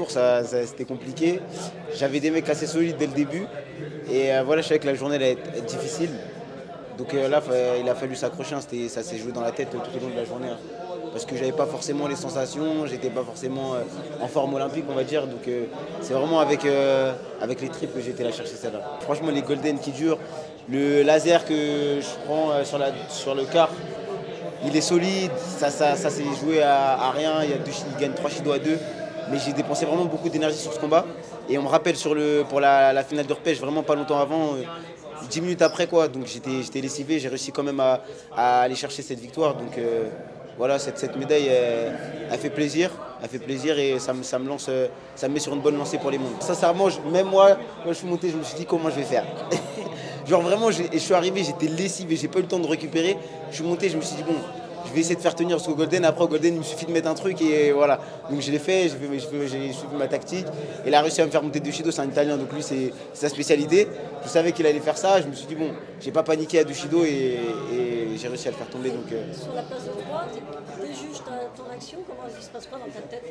cours, c'était compliqué. J'avais des mecs assez solides dès le début. Et voilà, je savais que la journée allait être difficile. Donc là, il a fallu s'accrocher. Hein. Ça s'est joué dans la tête tout au long de la journée. Hein. Parce que j'avais pas forcément les sensations, j'étais pas forcément en forme olympique, on va dire. Donc c'est vraiment avec les tripes que j'ai été la chercher celle-là. Franchement, les golden qui durent, le laser que je prends sur le quart, il est solide, ça s'est joué à rien. Il gagne 3 Shido à 2. Mais j'ai dépensé vraiment beaucoup d'énergie sur ce combat. Et on me rappelle pour la finale de repêche, vraiment pas longtemps avant, 10 minutes après quoi. Donc j'étais lessivé, j'ai réussi quand même à aller chercher cette victoire. Donc voilà, cette médaille, elle fait plaisir. Elle fait plaisir et ça me lance, ça me met sur une bonne lancée pour les mondes. Sincèrement, même moi, quand je suis monté, je me suis dit comment je vais faire. Genre vraiment, je suis arrivé, j'étais lessivé, j'ai pas eu le temps de récupérer. Je suis monté, je me suis dit bon, je vais essayer de faire tenir jusqu'au Golden. Après, au Golden, il me suffit de mettre un truc et voilà. Donc je l'ai fait, j'ai suivi ma tactique. Et il a réussi à me faire monter de Shido, c'est un Italien, donc lui, c'est sa spécialité. Je savais qu'il allait faire ça. Je me suis dit, bon, j'ai pas paniqué à Dushido et j'ai réussi à le faire tomber. Donc, Sur la place de droit, tu juges ton action, comment il se passe quoi dans ta tête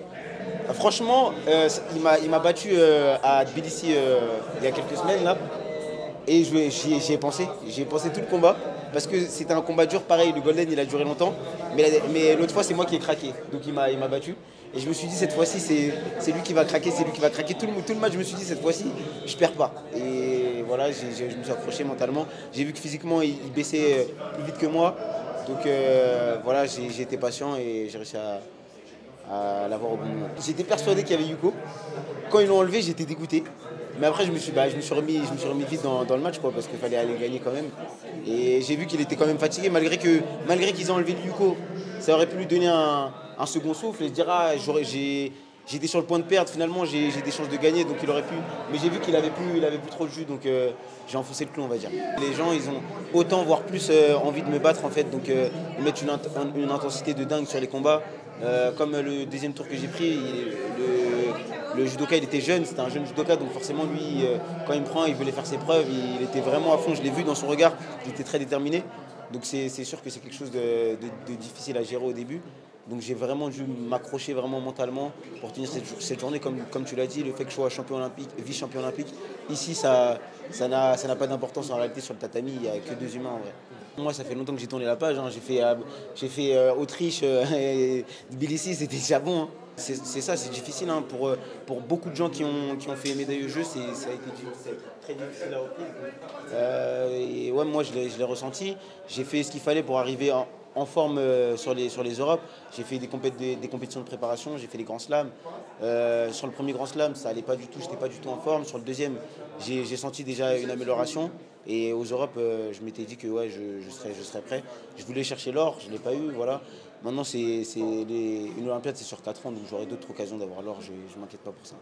là? franchement, il m'a battu à Tbilissi il y a quelques semaines là. Et j'y ai pensé. J'y ai pensé tout le combat. Parce que c'était un combat dur, pareil, le Golden il a duré longtemps. Mais l'autre fois c'est moi qui ai craqué. Donc il m'a battu. Et je me suis dit cette fois-ci c'est lui qui va craquer, c'est lui qui va craquer. Tout le match je me suis dit cette fois-ci je perds pas. Et voilà, je me suis accroché mentalement. J'ai vu que physiquement il baissait plus vite que moi. Donc voilà, j'ai été patient et j'ai réussi à l'avoir au bon moment. J'étais persuadé qu'il y avait Yuko. Quand ils l'ont enlevé, j'étais dégoûté. Mais après, je me suis remis vite dans le match, quoi, parce qu'il fallait aller gagner quand même. Et j'ai vu qu'il était quand même fatigué, malgré qu'ils aient enlevé le Yuko. Ça aurait pu lui donner un second souffle et se dire, ah, j'étais sur le point de perdre, finalement, j'ai des chances de gagner, donc il aurait pu. Mais j'ai vu qu'il avait plus trop de jus, donc j'ai enfoncé le clou, on va dire. Les gens, ils ont autant, voire plus, envie de me battre, en fait, donc ils mettent une intensité de dingue sur les combats. Comme le deuxième tour que j'ai pris, le judoka il était jeune, c'était un jeune judoka, donc forcément lui, quand il me prend, il voulait faire ses preuves, il était vraiment à fond, je l'ai vu dans son regard, il était très déterminé. Donc c'est sûr que c'est quelque chose de difficile à gérer au début. Donc j'ai vraiment dû m'accrocher vraiment mentalement pour tenir cette journée, comme tu l'as dit, le fait que je sois champion olympique, vice-champion olympique. Ici, ça n'a pas d'importance en réalité sur le tatami, il n'y a que deux humains en vrai. Moi, ça fait longtemps que j'ai tourné la page. Hein. J'ai fait Autriche et Tbilissi, c'était déjà bon. Hein. C'est ça, c'est difficile. Hein. Pour beaucoup de gens qui ont fait médaille au jeu, ça a été très difficile à reprendre. Et ouais, moi, je l'ai ressenti. J'ai fait ce qu'il fallait pour arriver en forme sur les Europes. J'ai fait des compétitions de préparation, j'ai fait les grands slams. Sur le premier grand slam, ça allait pas du tout, j'étais pas du tout en forme. Sur le deuxième, j'ai senti déjà une amélioration. Et aux Europes, je m'étais dit que ouais, je serais prêt. Je voulais chercher l'or, je ne l'ai pas eu. Voilà. Maintenant, une Olympiade, c'est sur 4 ans, donc j'aurai d'autres occasions d'avoir l'or, je ne m'inquiète pas pour ça.